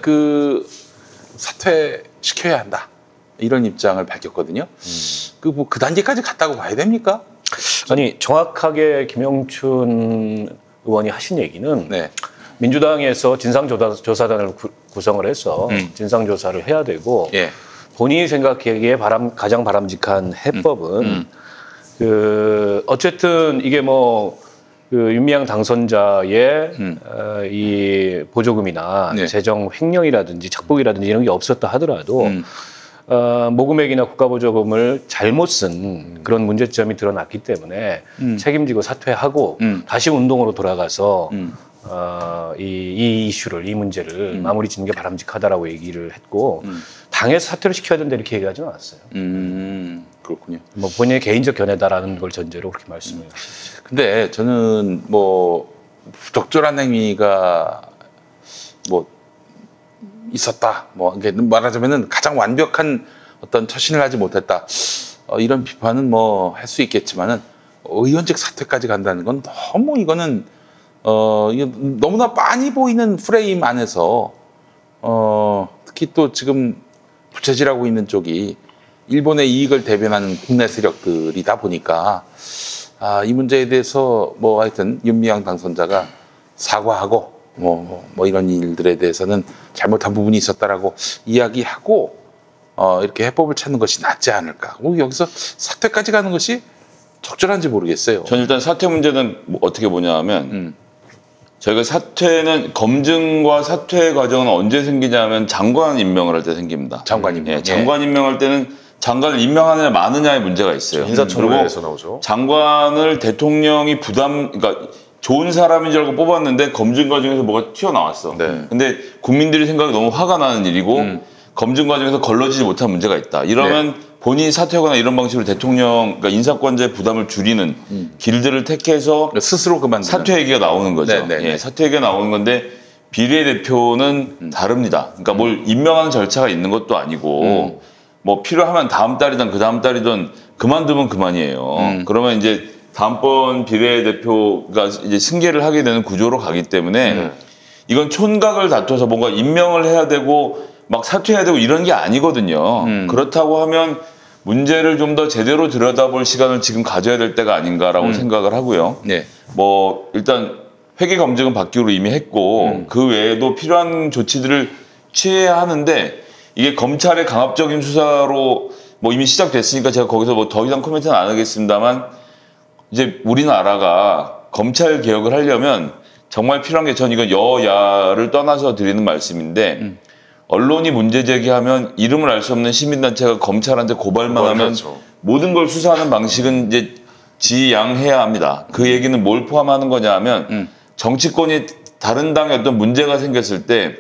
사퇴 시켜야 한다. 이런 입장을 밝혔거든요. 그 단계까지 갔다고 봐야 됩니까? 아니 정확하게 김영춘 의원이 하신 얘기는 네. 민주당에서 진상조사단을 구성을 해서 진상조사를 해야 되고 예. 본인이 생각하기에 가장 바람직한 해법은 어쨌든 이게 윤미향 당선자의 이 보조금이나 네. 재정 횡령이라든지 착복이라든지 이런 게 없었다 하더라도 모금액이나 국가보조금을 잘못 쓴 그런 문제점이 드러났기 때문에 책임지고 사퇴하고 다시 운동으로 돌아가서 이 이슈를, 이 문제를 마무리 짓는 게 바람직하다라고 얘기를 했고 당에서 사퇴를 시켜야 된다 이렇게 얘기하지는 않았어요. 그렇군요. 본인의 개인적 견해다라는 걸 전제로 그렇게 말씀해요. 근데 저는 적절한 행위가 있었다. 이게 말하자면은 가장 완벽한 어떤 처신을 하지 못했다. 이런 비판은 할 수 있겠지만은 의원직 사퇴까지 간다는 건 너무 이거는 이거 너무나 빤히 보이는 프레임 안에서 특히 또 지금 부채질하고 있는 쪽이 일본의 이익을 대변하는 국내 세력들이다 보니까 이 문제에 대해서 하여튼 윤미향 당선자가 사과하고 이런 일들에 대해서는 잘못한 부분이 있었다라고 이야기하고 이렇게 해법을 찾는 것이 낫지 않을까. 여기서 사퇴까지 가는 것이 적절한지 모르겠어요. 전 일단 사퇴 문제는 어떻게 보냐 하면 저희가 사퇴는 검증과 사퇴 과정은 언제 생기냐면 장관 임명을 할 때 생깁니다. 장관 임명. 예, 장관 임명할 때는 장관을 임명하느냐 마느냐의 문제가 있어요. 인사청문회에서 나오죠. 장관을 대통령이 그러니까 좋은 사람인 줄 알고 뽑았는데 검증 과정에서 뭐가 튀어나왔어. 네. 근데 국민들이 생각이 너무 화가 나는 일이고 검증 과정에서 걸러지지 못한 문제가 있다. 이러면 본인이 사퇴하거나 이런 방식으로 그러니까 인사권자의 부담을 줄이는 길들을 택해서 스스로 그만두는. 사퇴 얘기가 나오는 거죠. 예, 사퇴 얘기가 나오는 건데 비례대표는 다릅니다. 그러니까 뭘 임명하는 절차가 있는 것도 아니고 필요하면 다음 달이든 그 다음 달이든 그만두면 그만이에요. 그러면 이제 다음번 비례대표가 이제 승계를 하게 되는 구조로 가기 때문에 이건 촌각을 다퉈서 뭔가 임명을 해야 되고 막 사퇴해야 되고 이런 게 아니거든요. 그렇다고 하면 문제를 좀 더 제대로 들여다볼 시간을 지금 가져야 될 때가 아닌가라고 생각을 하고요. 네. 일단 회계 검증은 받기로 이미 했고 그 외에도 필요한 조치들을 취해야 하는데 이게 검찰의 강압적인 수사로 이미 시작됐으니까 제가 거기서 더 이상 코멘트는 안 하겠습니다만 이제 우리나라가 검찰 개혁을 하려면 정말 필요한 게 전 이건 여야를 떠나서 드리는 말씀인데 언론이 문제 제기하면 이름을 알 수 없는 시민단체가 검찰한테 고발만 하면 모든 걸 수사하는 방식은 이제 지양해야 합니다. 그 얘기는 뭘 포함하는 거냐 하면 정치권이 다른 당에 어떤 문제가 생겼을 때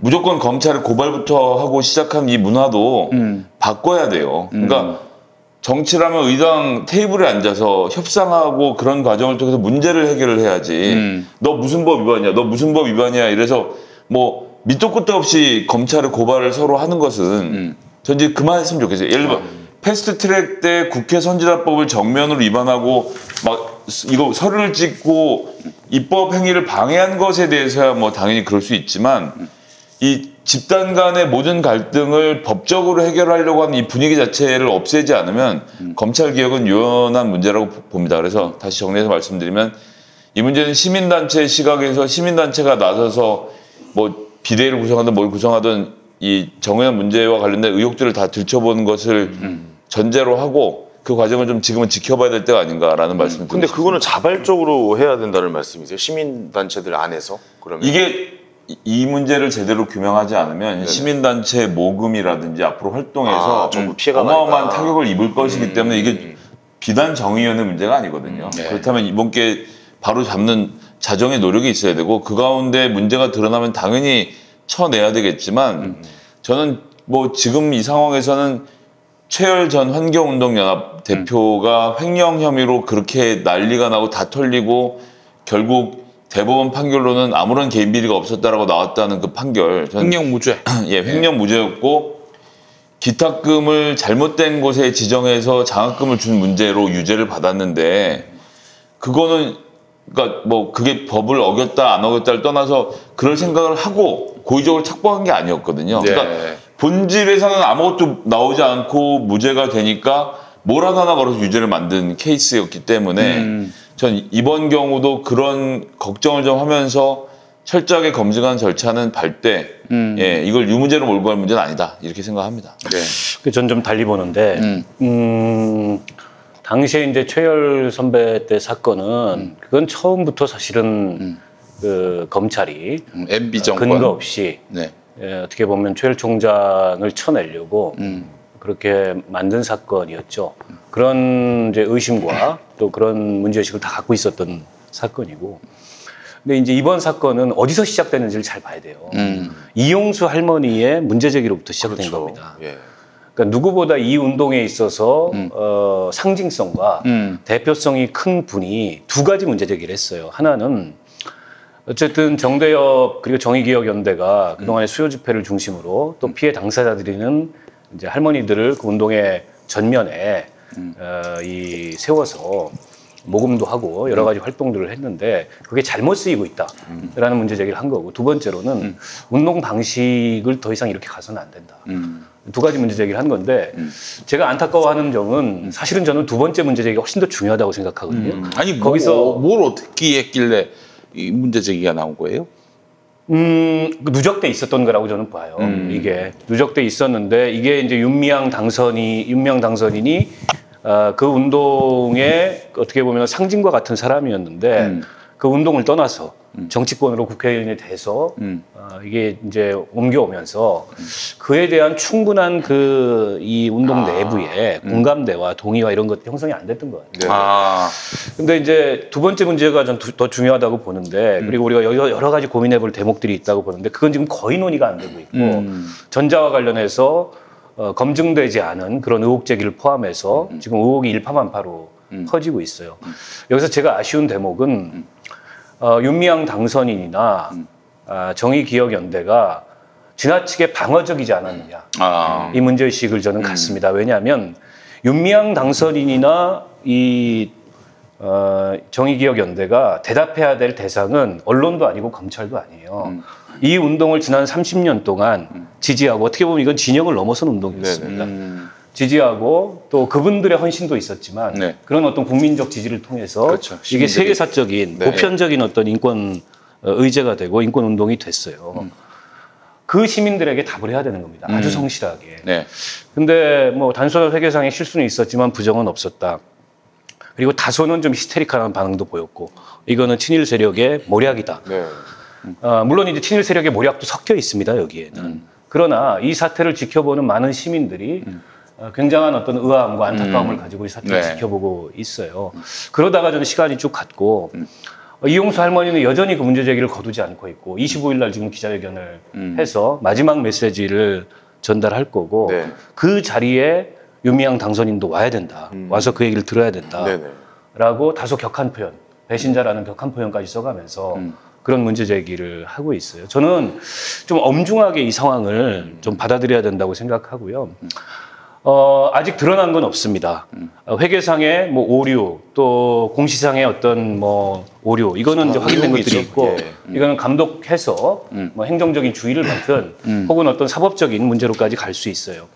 무조건 검찰에 고발부터 하고 시작한 이 문화도 바꿔야 돼요. 그러니까 정치라면 의당 테이블에 앉아서 협상하고 그런 과정을 통해서 문제를 해결을 해야지. 너 무슨 법 위반이야? 너 무슨 법 위반이야? 이래서 밑도 끝도 없이 검찰에 고발을 서로 하는 것은 전 이제 그만했으면 좋겠어요. 예를 들어 패스트트랙 때 국회 선진화법을 정면으로 위반하고 막 이거 서류를 찍고 입법 행위를 방해한 것에 대해서야 당연히 그럴 수 있지만 이 집단 간의 모든 갈등을 법적으로 해결하려고 하는 이 분위기 자체를 없애지 않으면 검찰 개혁은 유연한 문제라고 봅니다. 그래서 다시 정리해서 말씀드리면 이 문제는 시민단체의 시각에서 시민단체가 나서서 비대위를 구성하든 뭘 구성하든 이 정의연 문제와 관련된 의혹들을 다 들춰보는 것을 전제로 하고 그 과정을 좀 지금은 지켜봐야 될 때가 아닌가라는 말씀을 드립니다. 근데 그거는 자발적으로 해야 된다는 말씀이세요? 시민단체들 안에서? 그러면 이게 이 문제를 제대로 규명하지 않으면 시민단체 모금이라든지 앞으로 활동해서 정부 피해가 어마어마한 나니까. 타격을 입을 것이기 때문에 이게 비단 정의연의 문제가 아니거든요. 그렇다면 이번 게 바로 잡는 자정의 노력이 있어야 되고 그 가운데 문제가 드러나면 당연히 쳐내야 되겠지만 저는 뭐 지금 이 상황에서는 최열 전 환경운동연합 대표가 횡령 혐의로 그렇게 난리가 나고 다 털리고 결국 대법원 판결로는 아무런 개인 비리가 없었다라고 나왔다는 그 판결. 횡령 무죄. 예, 횡령 무죄였고 기탁금을 잘못된 곳에 지정해서 장학금을 준 문제로 유죄를 받았는데 그거는 그러니까 뭐 그게 법을 어겼다 안 어겼다를 떠나서 그럴 생각을 하고 고의적으로 착복한 게 아니었거든요. 네. 그러니까 본질에서는 아무것도 나오지 않고 무죄가 되니까 뭐라도 하나 걸어서 유죄를 만든 케이스였기 때문에 전 이번 경우도 그런 걱정을 좀 하면서 철저하게 검증한 절차는 밟되 예, 이걸 유무죄로 몰고 갈 문제는 아니다 이렇게 생각합니다. 네. 전 좀 달리 보는데 당시에 이제 최열 선배 때 사건은 그건 처음부터 사실은 그 검찰이 MB 정권 근거 없이 네. 예, 어떻게 보면 최열 총장을 쳐내려고 그렇게 만든 사건이었죠. 그런 이제 의심과 또 그런 문제의식을 다 갖고 있었던 사건이고. 근데 이제 이번 사건은 어디서 시작됐는지를 잘 봐야 돼요. 이용수 할머니의 문제 제기로부터 시작된 그렇죠. 겁니다. 예. 그러니까 누구보다 이 운동에 있어서 상징성과 대표성이 큰 분이 두 가지 문제 제기를 했어요. 하나는 어쨌든 정대협 그리고 정의기억연대가 그동안의 수요 집회를 중심으로 또 피해 당사자들이는 이제 할머니들을 그 운동의 전면에 세워서 모금도 하고 여러 가지 활동들을 했는데 그게 잘못 쓰이고 있다라는 문제 제기를 한 거고 두 번째로는 운동 방식을 더 이상 이렇게 가서는 안 된다. 두 가지 문제 제기를 한 건데 제가 안타까워하는 점은 사실은 저는 두 번째 문제 제기가 훨씬 더 중요하다고 생각하거든요. 아니 거기서 뭘 어떻게 했길래 이 문제 제기가 나온 거예요? 누적돼 있었던 거라고 저는 봐요. 이게 누적돼 있었는데 이게 이제 윤미향 당선인이 그 운동의 어떻게 보면 상징과 같은 사람이었는데 그 운동을 떠나서 정치권으로 국회의원이 돼서 이게 이제 옮겨오면서 그에 대한 충분한 이 운동 내부에 공감대와 동의와 이런 것 형성이 안 됐던 것 같아요. 아, 근데 이제 두 번째 문제가 전 더 중요하다고 보는데 그리고 우리가 여러 가지 고민해볼 대목들이 있다고 보는데 그건 지금 거의 논의가 안 되고 있고 전자와 관련해서 검증되지 않은 그런 의혹 제기를 포함해서 지금 의혹이 일파만파로 퍼지고 있어요. 여기서 제가 아쉬운 대목은 윤미향 당선인이나 정의기억연대가 지나치게 방어적이지 않았느냐. 이 문제의식을 저는 갖습니다. 왜냐하면 윤미향 당선인이나 정의기억연대가 대답해야 될 대상은 언론도 아니고 검찰도 아니에요. 이 운동을 지난 30년 동안 지지하고 어떻게 보면 이건 진영을 넘어선 운동이었습니다. 지지하고 또 그분들의 헌신도 있었지만 네. 그런 어떤 국민적 지지를 통해서 그렇죠. 이게 세계사적인 보편적인 어떤 인권 의제가 되고 인권 운동이 됐어요. 그 시민들에게 답을 해야 되는 겁니다. 아주 성실하게. 네. 근데 뭐 단순한 회계상의 실수는 있었지만 부정은 없었다. 그리고 다소는 좀 히스테릭한 반응도 보였고 이거는 친일 세력의 모략이다. 네. 물론 이제 친일 세력의 모략도 섞여 있습니다. 여기에는. 그러나 이 사태를 지켜보는 많은 시민들이 굉장한 어떤 의아함과 안타까움을 가지고 이 사태를 네. 지켜보고 있어요. 그러다가 저는 시간이 쭉 갔고 이용수 할머니는 여전히 그 문제 제기를 거두지 않고 있고 25일 날 지금 기자회견을 해서 마지막 메시지를 전달할 거고 네. 그 자리에 윤미향 당선인도 와야 된다. 와서 그 얘기를 들어야 된다. 네네. 라고 다소 격한 표현, 배신자라는 격한 표현까지 써가면서 그런 문제 제기를 하고 있어요. 저는 좀 엄중하게 이 상황을 좀 받아들여야 된다고 생각하고요. 아직 드러난 건 없습니다. 회계상의 뭐 오류, 또 공시상의 어떤 뭐 오류, 이거는 이제 확인된 것들이 의혹이죠. 있고, 예. 이거는 감독해서 뭐 행정적인 주의를 받든 혹은 어떤 사법적인 문제로까지 갈 수 있어요.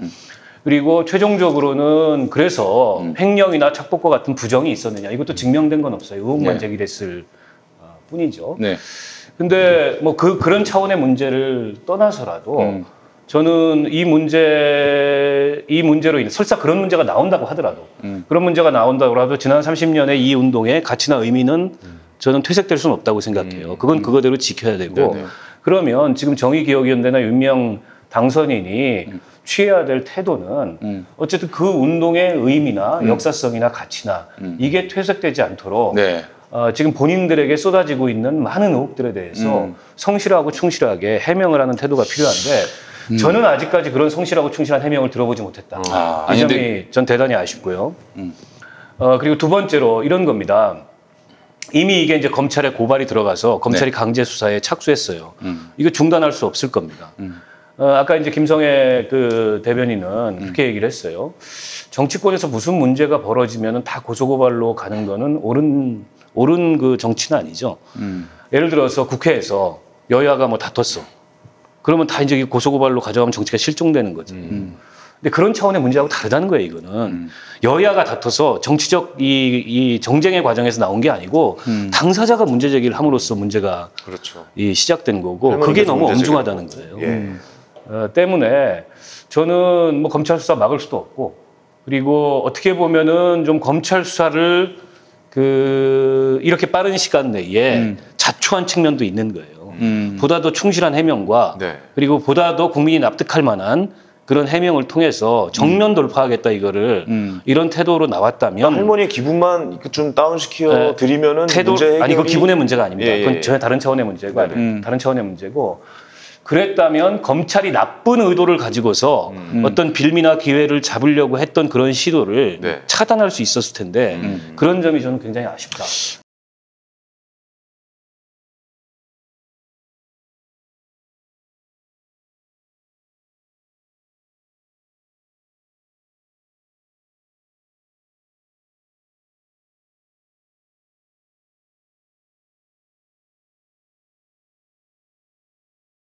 그리고 최종적으로는 그래서 횡령이나 착복과 같은 부정이 있었느냐, 이것도 증명된 건 없어요. 의혹만 네. 제기됐을 뿐이죠. 네. 근데 뭐 그런 차원의 문제를 떠나서라도 저는 이 문제로 인해 설사 그런 문제가 나온다고 하더라도 그런 문제가 나온다고 하더라도 지난 30년의 이 운동의 가치나 의미는 저는 퇴색될 수는 없다고 생각해요. 그건 그거대로 지켜야 되고 네네. 그러면 지금 정의기억연대나 윤미향 당선인이 취해야 될 태도는 어쨌든 그 운동의 의미나 역사성이나 가치나 이게 퇴색되지 않도록 네. 지금 본인들에게 쏟아지고 있는 많은 의혹들에 대해서 성실하고 충실하게 해명을 하는 태도가 필요한데 저는 아직까지 그런 성실하고 충실한 해명을 들어보지 못했다. 이 점이 전 대단히 아쉽고요. 그리고 두 번째로 이런 겁니다. 이미 이게 이제 검찰에 고발이 들어가서 검찰이 강제 수사에 착수했어요. 이거 중단할 수 없을 겁니다. 아까 이제 김성애 그 대변인은 그렇게 얘기를 했어요. 정치권에서 무슨 문제가 벌어지면 다 고소고발로 가는 거는 옳은 그 정치는 아니죠. 예를 들어서 국회에서 여야가 뭐 다퉜어. 그러면 다 이제 고소고발로 가져가면 정치가 실종되는 거죠. 근데 그런 차원의 문제하고 다르다는 거예요, 이거는. 여야가 다퉈서 정치적 이 정쟁의 과정에서 나온 게 아니고 당사자가 문제 제기를 함으로써 문제가 그렇죠. 시작된 거고 그게 너무 엄중하다는 거예요. 때문에 저는 뭐 검찰 수사 막을 수도 없고 그리고 어떻게 보면은 좀 검찰 수사를 이렇게 빠른 시간 내에 자초한 측면도 있는 거예요. 보다 더 충실한 해명과 그리고 보다 더 국민이 납득할 만한 그런 해명을 통해서 정면 돌파하겠다 이거를 이런 태도로 나왔다면 할머니 기분만 좀 다운시켜 드리면은 문제 해결이... 아니 그 기분의 문제가 아닙니다. 그건 전혀 다른 차원의 문제고 다른 차원의 문제고 그랬다면 검찰이 나쁜 의도를 가지고서 어떤 빌미나 기회를 잡으려고 했던 그런 시도를 차단할 수 있었을 텐데 그런 점이 저는 굉장히 아쉽다.